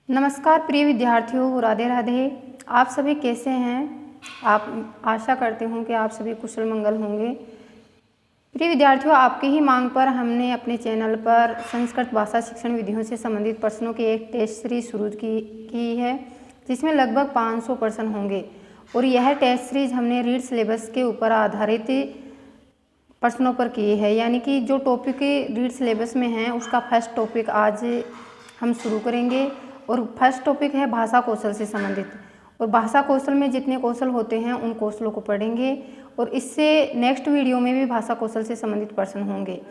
नमस्कार प्रिय विद्यार्थियों, राधे राधे। आप सभी कैसे हैं? आप आशा करते हूँ कि आप सभी कुशल मंगल होंगे। प्रिय विद्यार्थियों, आपकी ही मांग पर हमने अपने चैनल पर संस्कृत भाषा शिक्षण विधियों से संबंधित प्रश्नों की एक टेस्ट सीरीज शुरू की है, जिसमें लगभग 500 प्रश्न होंगे। और यह टेस्ट सीरीज हमने रीड सिलेबस के ऊपर आधारित प्रश्नों पर की है, यानी कि जो टॉपिक रीड सिलेबस में है उसका फर्स्ट टॉपिक आज हम शुरू करेंगे। और फर्स्ट टॉपिक है भाषा कौशल से संबंधित। और भाषा कौशल में जितने कौशल होते हैं उन कौशलों को पढ़ेंगे, और इससे नेक्स्ट वीडियो में भी भाषा कौशल से संबंधित प्रश्न होंगे।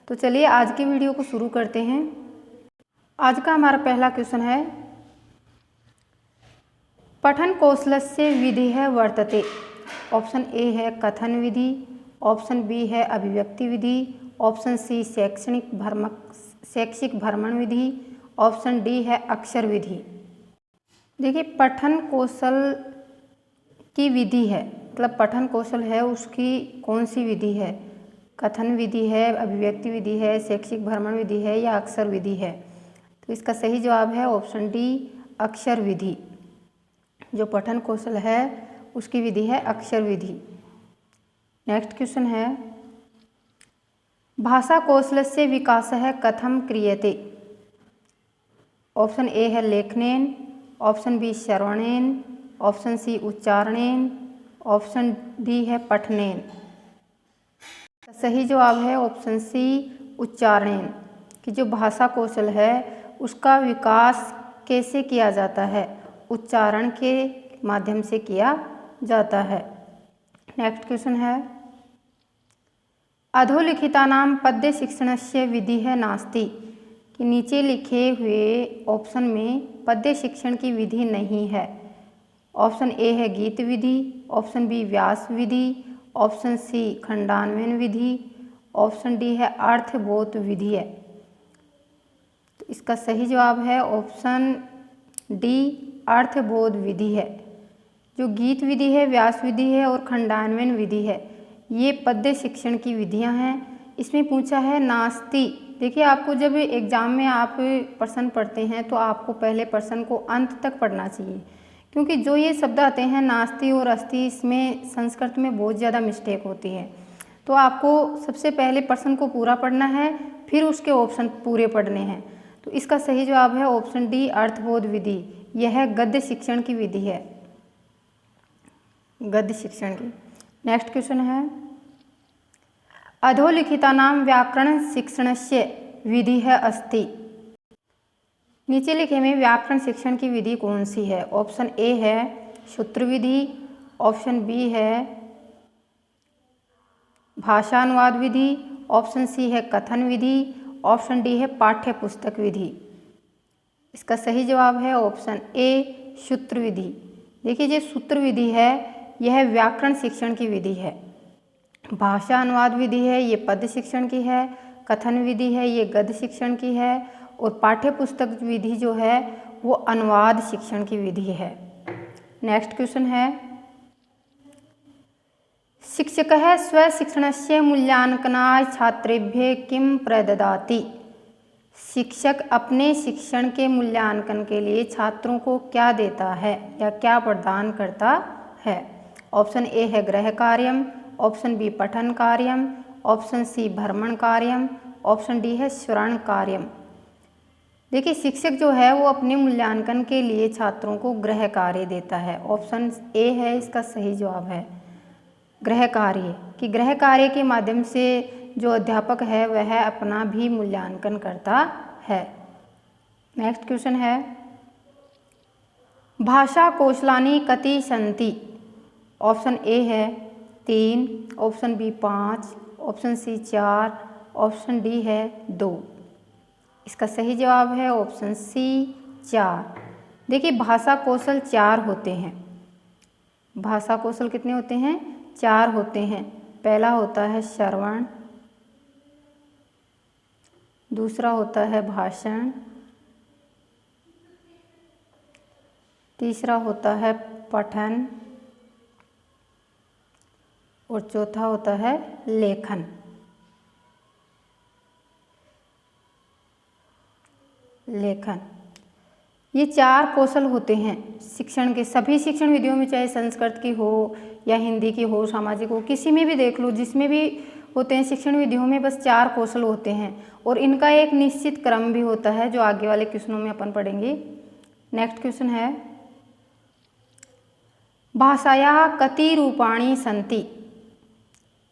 तो चलिए आज की वीडियो को शुरू करते हैं। आज का हमारा पहला क्वेश्चन है, पठन कौशलस्य विधिः वर्तते। ऑप्शन ए है कथन विधि, ऑप्शन बी है अभिव्यक्ति विधि, ऑप्शन सी शैक्षिक भ्रमण विधि, ऑप्शन डी है अक्षर विधि। देखिए, पठन कौशल की विधि है, मतलब पठन कौशल है उसकी कौन सी विधि है? कथन विधि है, अभिव्यक्ति विधि है, शैक्षिक भ्रमण विधि है या अक्षर विधि है? तो इसका सही जवाब है ऑप्शन डी, अक्षर विधि। जो पठन कौशल है उसकी विधि है अक्षर विधि। नेक्स्ट क्वेश्चन है, भाषा कौशलस्य विकासः कथं क्रियते। ऑप्शन ए है लेखनेन, ऑप्शन बी श्रवणेन, ऑप्शन सी उच्चारणेन, ऑप्शन डी है पठनेन। सही जवाब है ऑप्शन सी, उच्चारणेन। कि जो भाषा कौशल है उसका विकास कैसे किया जाता है? उच्चारण के माध्यम से किया जाता है। नेक्स्ट क्वेश्चन है, अधोलिखितानां पद्य शिक्षणस्य विधिः नास्ति। कि नीचे लिखे हुए ऑप्शन में पद्य शिक्षण की विधि नहीं है। ऑप्शन ए है गीत विधि, ऑप्शन बी व्यास विधि, ऑप्शन सी खंडान्वयन विधि, ऑप्शन डी है अर्थबोध विधि है। तो इसका सही जवाब है ऑप्शन डी, अर्थबोध विधि है। जो गीत विधि है, व्यास विधि है और खंडान्वयन विधि है, ये पद्य शिक्षण की विधियां हैं। इसमें पूछा है नास्ति। देखिए, आपको जब एग्जाम में आप प्रश्न पढ़ते हैं तो आपको पहले प्रश्न को अंत तक पढ़ना चाहिए, क्योंकि जो ये शब्द आते हैं नास्ति और अस्ति, इसमें संस्कृत में बहुत ज़्यादा मिस्टेक होती है। तो आपको सबसे पहले प्रश्न को पूरा पढ़ना है, फिर उसके ऑप्शन पूरे पढ़ने हैं। तो इसका सही जवाब है ऑप्शन डी, अर्थबोध विधि। यह गद्य शिक्षण की विधि है, गद्य शिक्षण की। नेक्स्ट क्वेश्चन है, अधोलिखितानां व्याकरण शिक्षणस्य विधिः अस्ति। नीचे लिखे में व्याकरण शिक्षण की विधि कौन सी है? ऑप्शन ए है सूत्र विधि, ऑप्शन बी है भाषानुवाद विधि, ऑप्शन सी है कथन विधि, ऑप्शन डी है पाठ्य पुस्तक विधि। इसका सही जवाब है ऑप्शन ए, सूत्र विधि। देखिए, जो सूत्र विधि है यह व्याकरण शिक्षण की विधि है। भाषा अनुवाद विधि है, ये पद्य शिक्षण की है। कथन विधि है, ये गद्य शिक्षण की है। और पाठ्य पुस्तक विधि जो है वो अनुवाद शिक्षण की विधि है। नेक्स्ट क्वेश्चन है, शिक्षकः स्वशिक्षणस्य मूल्यांकनाय छात्रेभ्यः किं प्रददाति। शिक्षक अपने शिक्षण के मूल्यांकन के लिए छात्रों को क्या देता है या क्या प्रदान करता है? ऑप्शन ए है गृह कार्यम, ऑप्शन बी पठन कार्यम, ऑप्शन सी भ्रमण कार्यम, ऑप्शन डी है श्रवण कार्यम। देखिए, शिक्षक जो है वो अपने मूल्यांकन के लिए छात्रों को गृह कार्य देता है। ऑप्शन ए है इसका सही जवाब है, गृह कार्य। कि गृह कार्य के माध्यम से जो अध्यापक है वह अपना भी मूल्यांकन करता है। नेक्स्ट क्वेश्चन है, भाषा कौशलानि कति सन्ति। ऑप्शन ए है 3, option B 5, option C 4, option D है 2। इसका सही जवाब है ऑप्शन सी, 4। देखिए, भाषा कौशल 4 होते हैं। भाषा कौशल कितने होते हैं? 4 होते हैं। पहला होता है श्रवण, दूसरा होता है भाषण, तीसरा होता है पठन और चौथा होता है लेखन। ये 4 कौशल होते हैं शिक्षण के, सभी शिक्षण विधियों में, चाहे संस्कृत की हो या हिंदी की हो, सामाजिक हो, किसी में भी देख लो, जिसमें भी होते हैं शिक्षण विधियों में बस 4 कौशल होते हैं और इनका एक निश्चित क्रम भी होता है जो आगे वाले क्वेश्चनों में अपन पढ़ेंगे। नेक्स्ट क्वेश्चन है, भाषायाः कति रूपाणि सन्ति?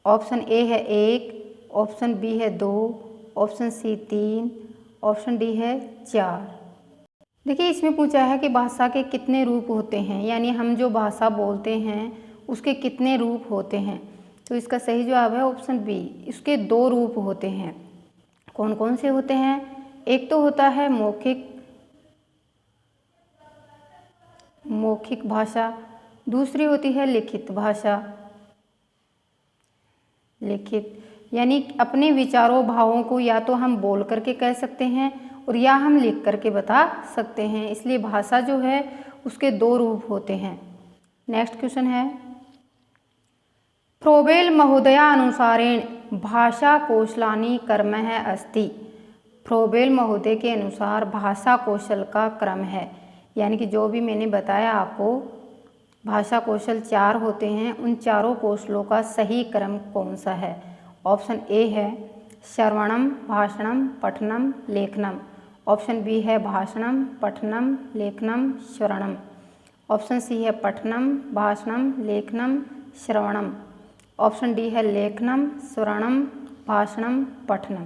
ऑप्शन ए है 1, ऑप्शन बी है 2, ऑप्शन सी 3, ऑप्शन डी है 4। देखिए इसमें पूछा है कि भाषा के कितने रूप होते हैं, यानी हम जो भाषा बोलते हैं उसके कितने रूप होते हैं। तो इसका सही जवाब है ऑप्शन बी, इसके 2 रूप होते हैं। कौन कौन से होते हैं? एक तो होता है मौखिक भाषा, दूसरी होती है लिखित भाषा। लिखित यानी अपने विचारों भावों को या तो हम बोल करके कह सकते हैं और या हम लिख करके बता सकते हैं, इसलिए भाषा जो है उसके 2 रूप होते हैं। नेक्स्ट क्वेश्चन है, फ्रोबेल महोदया अनुसारेण भाषा कौशलानि क्रमः अस्ति। फ्रोबेल महोदय के अनुसार भाषा कौशल का क्रम है, यानी कि जो भी मैंने बताया आपको भाषा कौशल 4 होते हैं, उन चारों कौशलों का सही क्रम कौन सा है? ऑप्शन ए है श्रवणम, भाषणम, पठनम, लेखनम। ऑप्शन बी है भाषणम, पठनम, लेखनम, श्रवणम। ऑप्शन सी है पठनम, भाषणम, लेखनम, श्रवणम। ऑप्शन डी है लेखनम, श्रवणम, भाषणम, पठनम।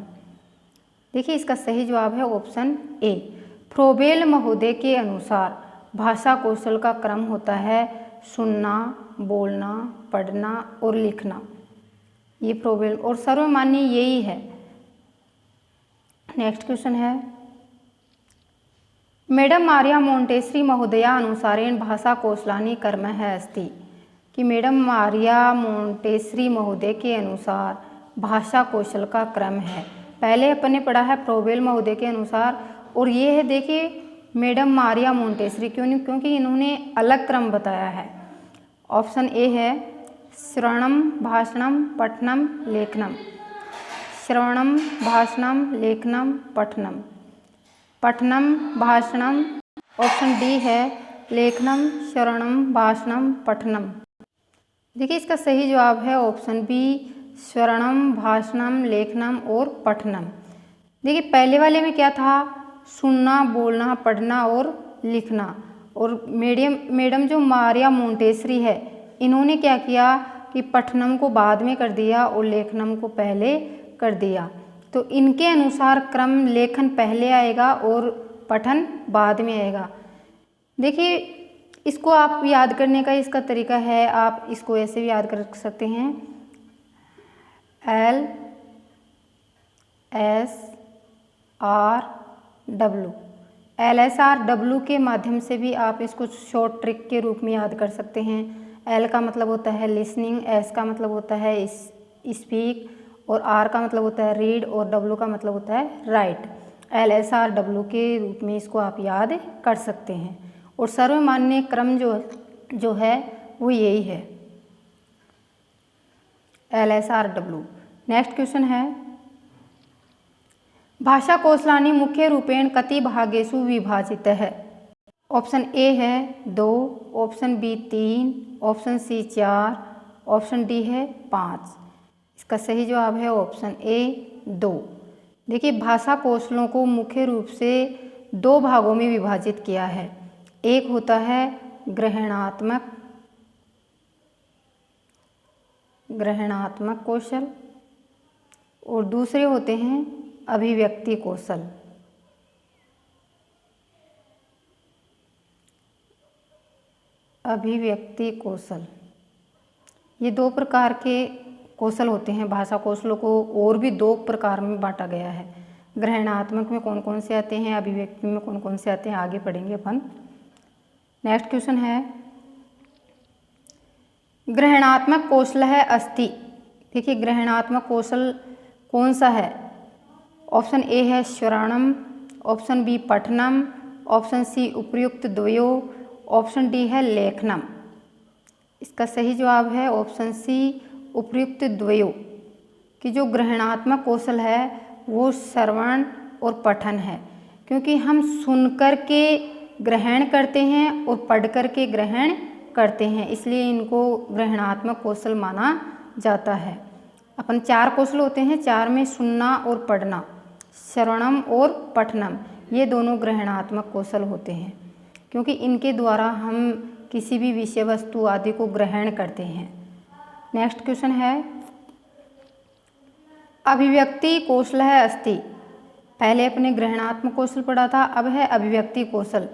देखिए इसका सही जवाब है ऑप्शन ए। फ्रोबेल महोदय के अनुसार भाषा कौशल का क्रम होता है सुनना, बोलना, पढ़ना और लिखना। ये फ्रोबेल और सर्वमान्य यही है। नेक्स्ट क्वेश्चन है, मैडम मारिया मोंटेसरी महोदया अनुसारेण भाषा कौशलानि क्रमः अस्ति। कि मैडम मारिया मोंटेसरी महोदय के अनुसार भाषा कौशल का क्रम है। पहले अपन ने पढ़ा है फ्रोबेल महोदय के अनुसार, और ये है देखिए मैडम मारिया मोंटेसरी, क्योंकि इन्होंने अलग क्रम बताया है। ऑप्शन ए है श्रवणम, भाषणम, पठनम, लेखनम। श्रवणम, भाषणम, लेखनम, पठनम। पठनम, भाषणम। ऑप्शन डी है लेखनम, श्रवणम, भाषणम, पठनम। देखिए इसका सही जवाब है ऑप्शन बी श्रवणम, भाषणम, लेखनम और पठनम। देखिए पहले वाले में क्या था? सुनना, बोलना, पढ़ना और लिखना। और मैडम जो मारिया मोंटेसरी है, इन्होंने क्या किया कि पठनम को बाद में कर दिया और लेखनम को पहले कर दिया। तो इनके अनुसार क्रम लेखन पहले आएगा और पठन बाद में आएगा। देखिए इसको आप याद करने का इसका तरीका है, आप इसको ऐसे भी याद कर सकते हैं, LSRW। LSRW के माध्यम से भी आप इसको शॉर्ट ट्रिक के रूप में याद कर सकते हैं। L का मतलब होता है लिसनिंग, S का मतलब होता है स्पीक, और R का मतलब होता है रीड, और W का मतलब होता है राइट। LSRW के रूप में इसको आप याद कर सकते हैं, और सर्वमान्य क्रम जो है वो यही है LSRW। नेक्स्ट क्वेश्चन है, भाषा कौशलानि मुख्य रूपेण कति भागेषु विभाजित है। ऑप्शन ए है 2, option B 3, option C 4, option D है 5। इसका सही जवाब है ऑप्शन ए 2। देखिए भाषा कौशलों को मुख्य रूप से 2 भागों में विभाजित किया है। एक होता है ग्रहणात्मक कौशल, और दूसरे होते हैं अभिव्यक्ति कौशल। अभिव्यक्ति कौशल, ये 2 प्रकार के कौशल होते हैं। भाषा कौशलों को और भी 2 प्रकार में बांटा गया है। ग्रहणात्मक में कौन कौन से आते हैं, अभिव्यक्ति में कौन कौन से आते हैं, आगे पढ़ेंगे अपन। नेक्स्ट क्वेश्चन है, ग्रहणात्मक कौशल है अस्ति। देखिए ग्रहणात्मक कौशल कौन सा है? ऑप्शन ए है श्रवणम, ऑप्शन बी पठनम, ऑप्शन सी उपर्युक्त द्वयो, ऑप्शन डी है लेखनम। इसका सही जवाब है ऑप्शन सी उपर्युक्त द्वयो। कि जो ग्रहणात्मक कौशल है वो श्रवण और पठन है, क्योंकि हम सुनकर के ग्रहण करते हैं और पढ़ कर के ग्रहण करते हैं, इसलिए इनको ग्रहणात्मक कौशल माना जाता है। अपन 4 कौशल होते हैं, 4 में सुनना और पढ़ना, श्रवणम और पठनम, ये दोनों ग्रहणात्मक कौशल होते हैं, क्योंकि इनके द्वारा हम किसी भी विषय वस्तु आदि को ग्रहण करते हैं। नेक्स्ट क्वेश्चन है, अभिव्यक्ति कौशल है अस्ति। पहले अपने ग्रहणात्मक कौशल पढ़ा था, अब है अभिव्यक्ति कौशल।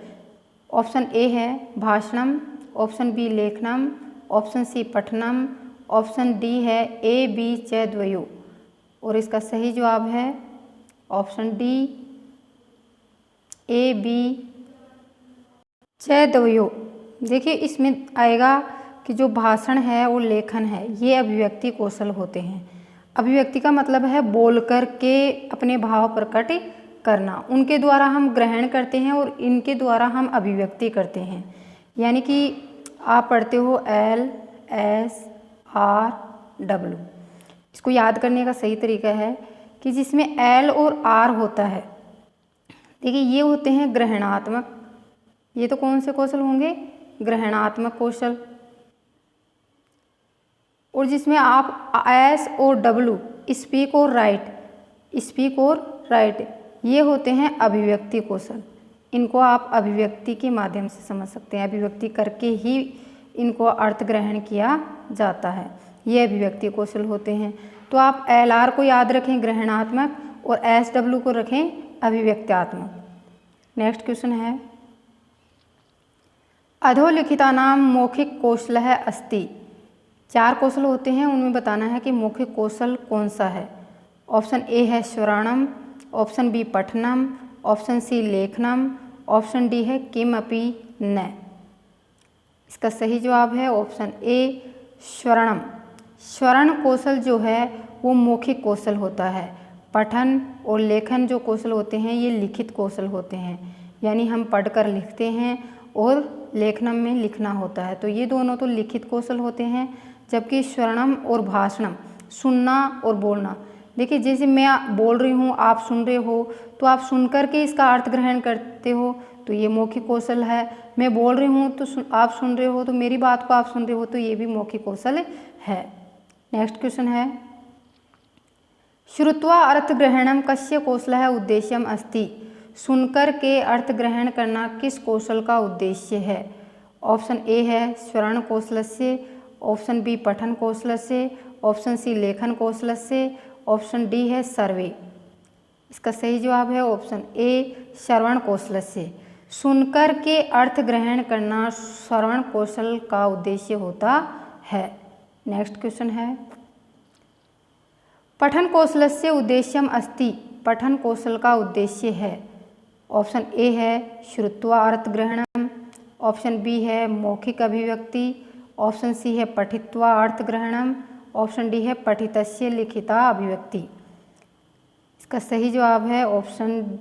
ऑप्शन ए है भाषणम, ऑप्शन बी लेखनम, ऑप्शन सी पठनम, ऑप्शन डी है ए बी च द्वयो, और इसका सही जवाब है ऑप्शन डी ए बी च द्वयो। देखिए इसमें आएगा कि जो भाषण है और लेखन है ये अभिव्यक्ति कौशल होते हैं। अभिव्यक्ति का मतलब है बोल कर के अपने भाव प्रकट करना, उनके द्वारा हम ग्रहण करते हैं और इनके द्वारा हम अभिव्यक्ति करते हैं। यानी कि आप पढ़ते हो L S R W, इसको याद करने का सही तरीका है कि जिसमें L और R होता है, देखिए ये होते हैं ग्रहणात्मक, ये तो कौन से कौशल होंगे, ग्रहणात्मक कौशल। और जिसमें आप S और W, स्पीक और राइट, स्पीक और राइट, ये होते हैं अभिव्यक्ति कौशल। इनको आप अभिव्यक्ति के माध्यम से समझ सकते हैं, अभिव्यक्ति करके ही इनको अर्थ ग्रहण किया जाता है, ये अभिव्यक्ति कौशल होते हैं। तो आप LR को याद रखें ग्रहणात्मक और SW को रखें अभिव्यक्त्यात्मक। नेक्स्ट क्वेश्चन है, अधोलिखितानां मौखिक कौशल है अस्ति। 4 कौशल होते हैं, उनमें बताना है कि मौखिक कौशल कौन सा है। ऑप्शन ए है श्रवणम, ऑप्शन बी पठनम, ऑप्शन सी लेखनम, ऑप्शन डी है किम अपि न। इसका सही जवाब है ऑप्शन ए श्रवणम। श्रवण कौशल जो है वो मौखिक कौशल होता है। पठन और लेखन जो कौशल होते हैं ये लिखित कौशल होते हैं, यानी हम पढ़कर लिखते हैं और लेखनम में लिखना होता है, तो ये दोनों तो लिखित कौशल होते हैं। जबकि श्रवणम और भाषणम सुनना और बोलना, देखिए जैसे मैं बोल रही हूँ आप सुन रहे हो, तो आप सुन कर के इसका अर्थ ग्रहण करते हो, तो ये मौखिक कौशल है। मैं बोल रही हूँ तो आप सुन रहे हो, तो मेरी बात को आप सुन रहे हो, तो ये भी मौखिक कौशल है। नेक्स्ट क्वेश्चन है, श्रुत्वा अर्थ ग्रहणम कस्य कौशल है उद्देश्यम अस्ति। सुनकर के अर्थ ग्रहण करना किस कौशल का उद्देश्य है। ऑप्शन ए है श्रवण कौशलस्य, ऑप्शन बी पठन कौशलस्य, ऑप्शन सी लेखन कौशलस्य, ऑप्शन डी है सर्वे। इसका सही जवाब है ऑप्शन ए श्रवण कौशलस्य। सुनकर के अर्थ ग्रहण करना श्रवण कौशल का उद्देश्य होता है। नेक्स्ट क्वेश्चन है, पठन कौशलस्य उद्देश्यम अस्ति। पठन कौशल का उद्देश्य है। ऑप्शन ए है श्रुत्वा अर्थ ग्रहणम, ऑप्शन बी है मौखिक अभिव्यक्ति, ऑप्शन सी है पठित्वा अर्थ ग्रहणम, ऑप्शन डी है पठितस्य लिखिता अभिव्यक्ति। इसका सही जवाब है ऑप्शन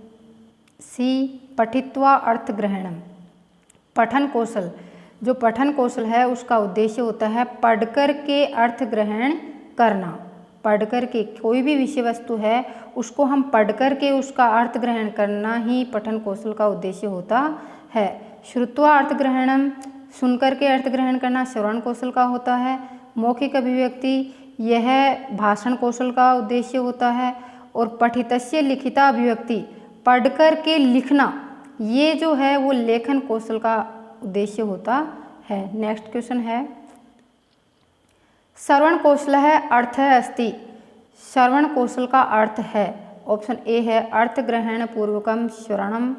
सी पठित्वा अर्थ ग्रहणम। पठन कौशल, जो पठन कौशल है उसका उद्देश्य होता है पढ़कर के अर्थ ग्रहण करना। पढ़कर के कोई भी विषय वस्तु है उसको हम पढ़कर के उसका अर्थ ग्रहण करना ही पठन कौशल का उद्देश्य होता है। श्रुत्वा अर्थ ग्रहणम, सुनकर के अर्थ ग्रहण करना श्रवण कौशल का होता है। मौखिक अभिव्यक्ति यह भाषण कौशल का उद्देश्य होता है। और पठितस्य लिखिता अभिव्यक्ति, पढ़कर के लिखना, ये जो है वो लेखन कौशल का उद्देश्य होता है। नेक्स्ट क्वेश्चन है, श्रवण कौशल है अर्थ है अस्ति। श्रवण कौशल का अर्थ है। ऑप्शन ए है अर्थ ग्रहण पूर्वकम श्रवणम,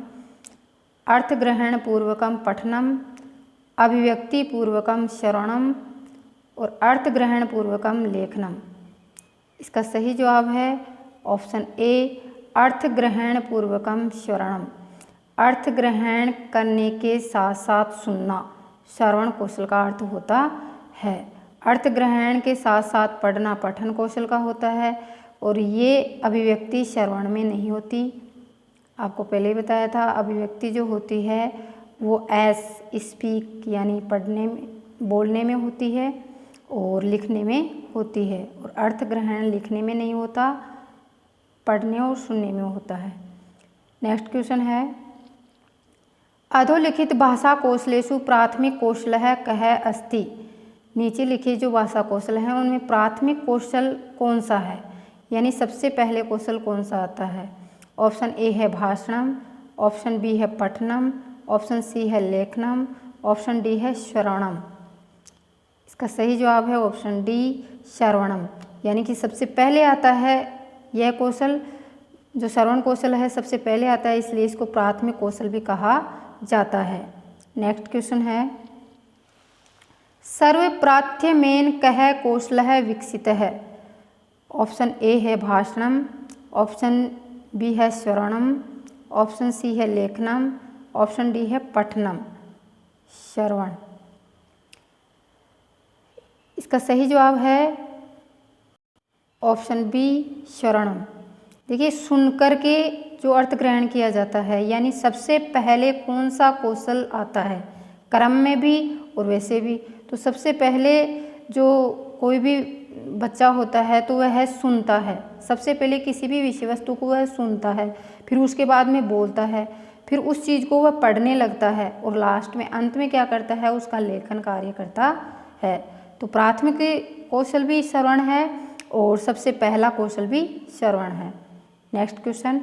अर्थ ग्रहण पूर्वकम पठनम, अभिव्यक्ति पूर्वकम श्रवणम और अर्थ ग्रहण पूर्वकम लेखनम। इसका सही जवाब है ऑप्शन ए अर्थ ग्रहण पूर्वकम श्रवणम। अर्थ ग्रहण करने के साथ साथ सुनना श्रवण कौशल का अर्थ होता है। अर्थ ग्रहण के साथ साथ पढ़ना पठन कौशल का होता है और ये अभिव्यक्ति श्रवण में नहीं होती। आपको पहले ही बताया था, अभिव्यक्ति जो होती है वो स्पीक यानी पढ़ने में बोलने में होती है और लिखने में होती है, और अर्थ ग्रहण लिखने में नहीं होता, पढ़ने और सुनने में होता है। नेक्स्ट क्वेश्चन है, अधोलिखित भाषा कौशलेषु प्राथमिक कौशलः कः अस्ति। नीचे लिखे जो भाषा कौशल हैं उनमें प्राथमिक कौशल कौन सा है, यानी सबसे पहले कौशल कौन सा आता है। ऑप्शन ए है भाषणम, ऑप्शन बी है पठनम, ऑप्शन सी है लेखनम, ऑप्शन डी है श्रवणम। इसका सही जवाब है ऑप्शन डी श्रवणम, यानी कि सबसे पहले आता है यह कौशल, जो श्रवण कौशल है सबसे पहले आता है, इसलिए इसको प्राथमिक कौशल भी कहा जाता है। नेक्स्ट क्वेश्चन है सर्वप्राथम्येन कः कौशलः विकसितः। ऑप्शन ए है भाषणम, ऑप्शन बी है श्रवणम, ऑप्शन सी है लेखनम, ऑप्शन डी है पठनम। श्रवण, इसका सही जवाब है ऑप्शन बी श्रवणम। देखिए सुनकर के जो अर्थ ग्रहण किया जाता है, यानी सबसे पहले कौन सा कौशल आता है, क्रम में भी और वैसे भी। तो सबसे पहले जो कोई भी बच्चा होता है तो वह सुनता है, सबसे पहले किसी भी विषय वस्तु को वह सुनता है, फिर उसके बाद में बोलता है, फिर उस चीज़ को वह पढ़ने लगता है और लास्ट में अंत में क्या करता है, उसका लेखन कार्य करता है। तो प्राथमिक कौशल भी श्रवण है और सबसे पहला कौशल भी श्रवण है। नेक्स्ट क्वेश्चन,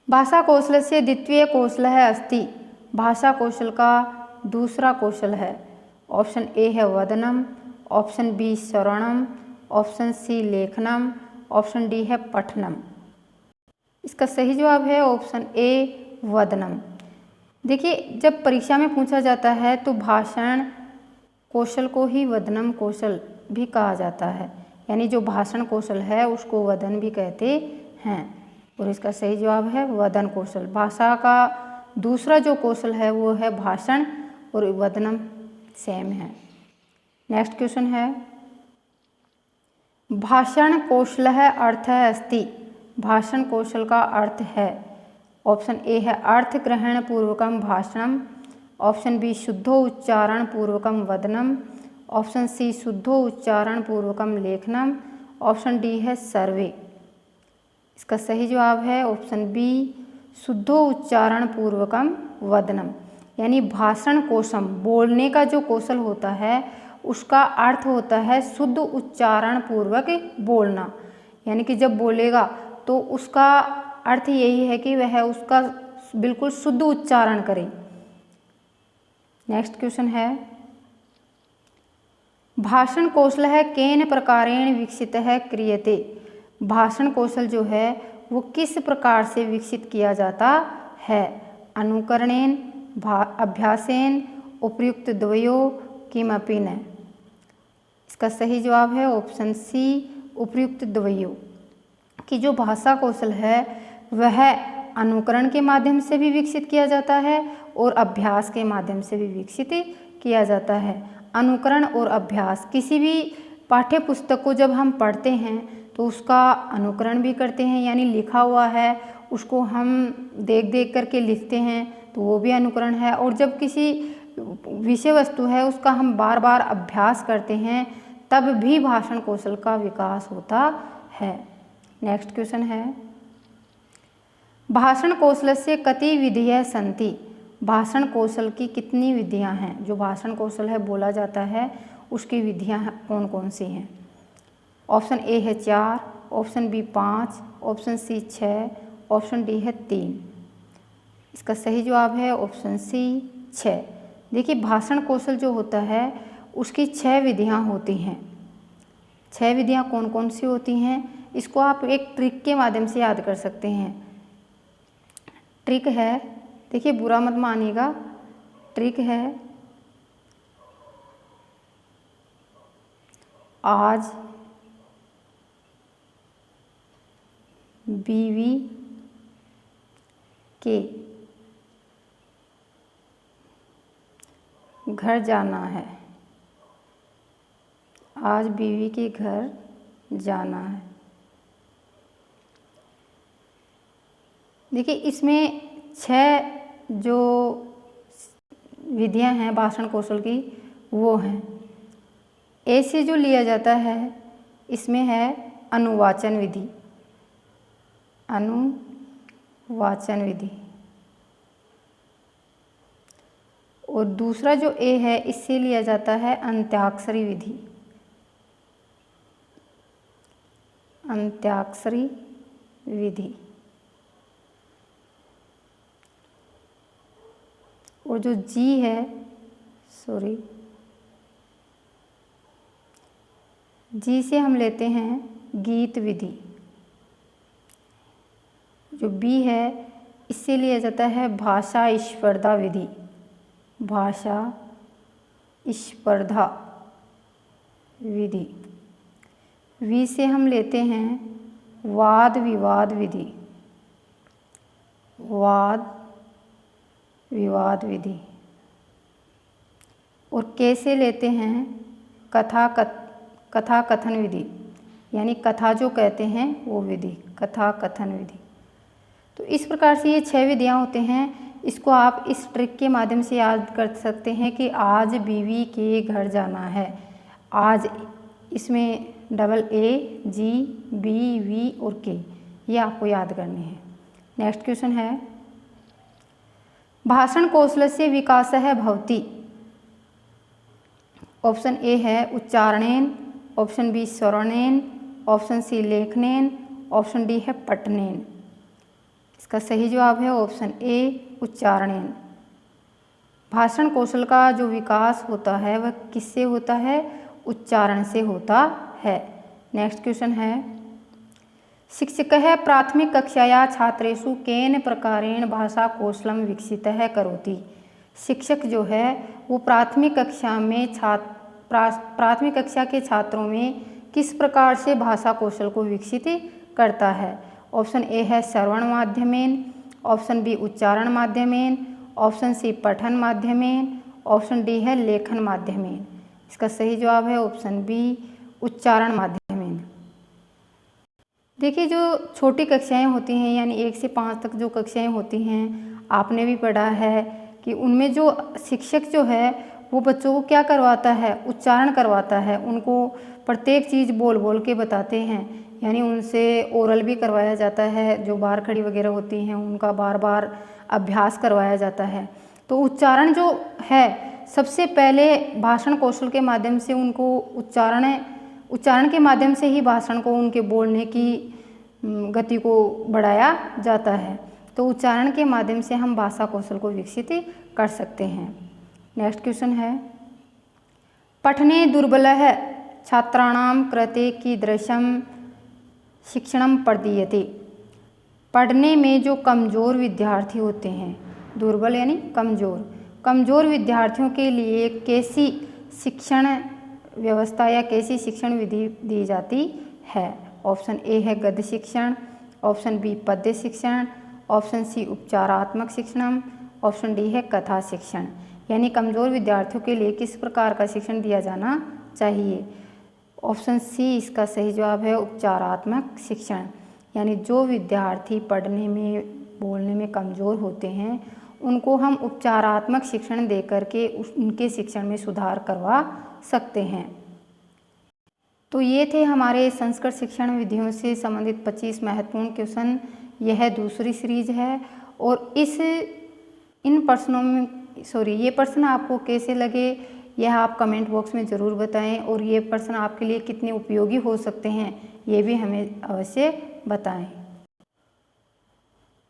भाषा कौशल से द्वितीय कौशल है अस्ति। भाषा कौशल का दूसरा कौशल है। ऑप्शन ए है वदनम, ऑप्शन बी श्रवणम, ऑप्शन सी लेखनम, ऑप्शन डी है पठनम। इसका सही जवाब है ऑप्शन ए वदनम। देखिए जब परीक्षा में पूछा जाता है तो भाषण कौशल को ही वदनम कौशल भी कहा जाता है, यानी जो भाषण कौशल है उसको वदन भी कहते हैं, और इसका सही जवाब है वदन कौशल। भाषा का दूसरा जो कौशल है वो है भाषण और वदनम सेम है। नेक्स्ट क्वेश्चन है भाषण कौशल है अर्थ है अस्ति। भाषण कौशल का अर्थ है। ऑप्शन ए है अर्थ ग्रहण पूर्वकम भाषणम, ऑप्शन बी शुद्धो उच्चारण पूर्वकम वदनम, ऑप्शन सी शुद्धो उच्चारण पूर्वकम लेखनम, ऑप्शन डी है सर्वे। इसका सही जवाब है ऑप्शन बी शुद्धो उच्चारण पूर्वकम वदनम, यानी भाषण कौशल बोलने का जो कौशल होता है उसका अर्थ होता है शुद्ध उच्चारण पूर्वक बोलना, यानी कि जब बोलेगा तो उसका अर्थ यही है कि वह उसका बिल्कुल शुद्ध उच्चारण करे। नेक्स्ट क्वेश्चन है भाषण कौशल है केन प्रकारेण विकसित है क्रियते। भाषण कौशल जो है वो किस प्रकार से विकसित किया जाता है। अनुकरणेन, अभ्यासेन, उपर्युक्त द्वयो किमपि न। इसका सही जवाब है ऑप्शन सी उपर्युक्त द्वयो, कि जो भाषा कौशल है वह अनुकरण के माध्यम से भी विकसित किया जाता है और अभ्यास के माध्यम से भी विकसित किया जाता है। अनुकरण और अभ्यास, किसी भी पाठ्य पुस्तक को जब हम पढ़ते हैं तो उसका अनुकरण भी करते हैं, यानी लिखा हुआ है उसको हम देख देख करके लिखते हैं तो वो भी अनुकरण है। और जब किसी विषय वस्तु है उसका हम बार बार अभ्यास करते हैं तब भी भाषण कौशल का विकास होता है। नेक्स्ट क्वेश्चन है भाषण कौशल से कति विधियाँ सन्ति। भाषण कौशल की कितनी विधियाँ हैं। जो भाषण कौशल है बोला जाता है उसकी विधियाँ कौन कौन सी हैं। ऑप्शन ए है 4, option B 5, option C 6, option D है 3। इसका सही जवाब है ऑप्शन सी 6। देखिए भाषण कौशल जो होता है उसकी 6 विधियाँ होती हैं। 6 विधियाँ कौन कौन सी होती हैं, इसको आप एक ट्रिक के माध्यम से याद कर सकते हैं। ट्रिक है, देखिए बुरा मत मानिएगा, ट्रिक है आज बीवी के घर जाना है। आज बीवी के घर जाना है। देखिए इसमें 6 जो विधियां हैं भाषण कौशल की वो हैं। ए से जो लिया जाता है इसमें है अनुवाचन विधि। अनुवाचन विधि और दूसरा जो ए है इससे लिया जाता है अंत्याक्षरी विधि। अंत्याक्षरी विधि। और जो जी है, जी से हम लेते हैं गीत विधि। जो बी है इससे लिया जाता है भाषा स्पर्धा विधि। भाषा स्पर्धा विधि। वी से हम लेते हैं वाद विवाद विधि। वाद विवाद विधि। और के से लेते हैं कथा कथन विधि, यानी कथा जो कहते हैं वो विधि, कथा कथन विधि। तो इस प्रकार से ये 6 विधियाँ होते हैं। इसको आप इस ट्रिक के माध्यम से याद कर सकते हैं कि आज बीवी के घर जाना है। आज इसमें double A, G, B, V और के, ये आपको याद करने हैं। नेक्स्ट क्वेश्चन है, भाषण कौशलस्य विकासः भवति। ऑप्शन ए है उच्चारणेन, ऑप्शन बी श्रवणेन, ऑप्शन सी लेखनेन, ऑप्शन डी है पठनेन। इसका सही जवाब है ऑप्शन ए उच्चारणेन। भाषण कौशल का जो विकास होता है वह किससे होता है? उच्चारण से होता है। नेक्स्ट क्वेश्चन है, शिक्षकः प्राथमिक कक्षाया छात्रेषु केन प्रकारेण भाषा कौशलम विकसितः करोति। शिक्षक जो है वो प्राथमिक कक्षा के छात्रों में किस प्रकार से भाषा कौशल को विकसित करता है? ऑप्शन ए है श्रवण माध्यमेन, ऑप्शन बी उच्चारण माध्यमेन, ऑप्शन सी पठन माध्यमेन, ऑप्शन डी है लेखन माध्यमेन। इसका सही जवाब है ऑप्शन बी उच्चारण माध्यमेन। देखिए, जो छोटी कक्षाएं होती हैं यानी 1 से 5 तक जो कक्षाएं होती हैं, आपने भी पढ़ा है कि उनमें जो शिक्षक जो है वो बच्चों को क्या करवाता है? उच्चारण करवाता है। उनको प्रत्येक चीज़ बोल बोल के बताते हैं, यानी उनसे ओरल भी करवाया जाता है। जो बार खड़ी वगैरह होती हैं उनका बार बार अभ्यास करवाया जाता है। तो उच्चारण जो है सबसे पहले भाषण कौशल के माध्यम से उनको उच्चारण के माध्यम से ही भाषण को, उनके बोलने की गति को बढ़ाया जाता है। तो उच्चारण के माध्यम से हम भाषा कौशल को विकसित कर सकते हैं। नेक्स्ट क्वेश्चन है, पठने दुर्बलः छात्राणां कृते कीदृशं शिक्षणं प्रदीयते। पढ़ने में जो कमज़ोर विद्यार्थी होते हैं, दुर्बल यानी कमज़ोर विद्यार्थियों के लिए कैसी शिक्षण व्यवस्था या कैसी शिक्षण विधि दी जाती है? ऑप्शन ए है गद्य शिक्षण, ऑप्शन बी पद्य शिक्षण, ऑप्शन सी उपचारात्मक शिक्षण, ऑप्शन डी है कथा शिक्षण। यानी कमज़ोर विद्यार्थियों के लिए किस प्रकार का शिक्षण दिया जाना चाहिए? ऑप्शन सी इसका सही जवाब है उपचारात्मक शिक्षण। यानी जो विद्यार्थी पढ़ने में, बोलने में कमज़ोर होते हैं उनको हम उपचारात्मक शिक्षण दे करके उनके शिक्षण में सुधार करवा सकते हैं। तो ये थे हमारे संस्कृत शिक्षण विधियों से संबंधित 25 महत्वपूर्ण क्वेश्चन। यह दूसरी सीरीज है और ये प्रश्न आपको कैसे लगे यह आप कमेंट बॉक्स में ज़रूर बताएं, और ये प्रश्न आपके लिए कितने उपयोगी हो सकते हैं ये भी हमें अवश्य बताएं।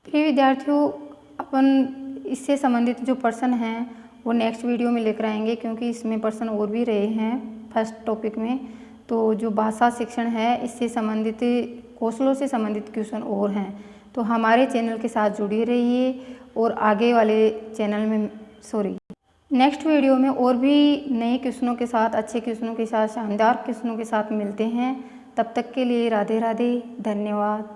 फिर विद्यार्थियों, अपन इससे संबंधित जो प्रश्न हैं वो नेक्स्ट वीडियो में लेकर आएंगे, क्योंकि इसमें प्रश्न और भी रहे हैं फर्स्ट टॉपिक में। तो जो भाषा शिक्षण है इससे संबंधित, कौशलों से संबंधित क्वेश्चन और हैं। तो हमारे चैनल के साथ जुड़े रहिए और आगे वाले चैनल में नेक्स्ट वीडियो में और भी नए क्वेश्चनों के साथ, अच्छे क्वेश्चनों के साथ, शानदार क्वेश्चनों के साथ मिलते हैं। तब तक के लिए राधे राधे, धन्यवाद।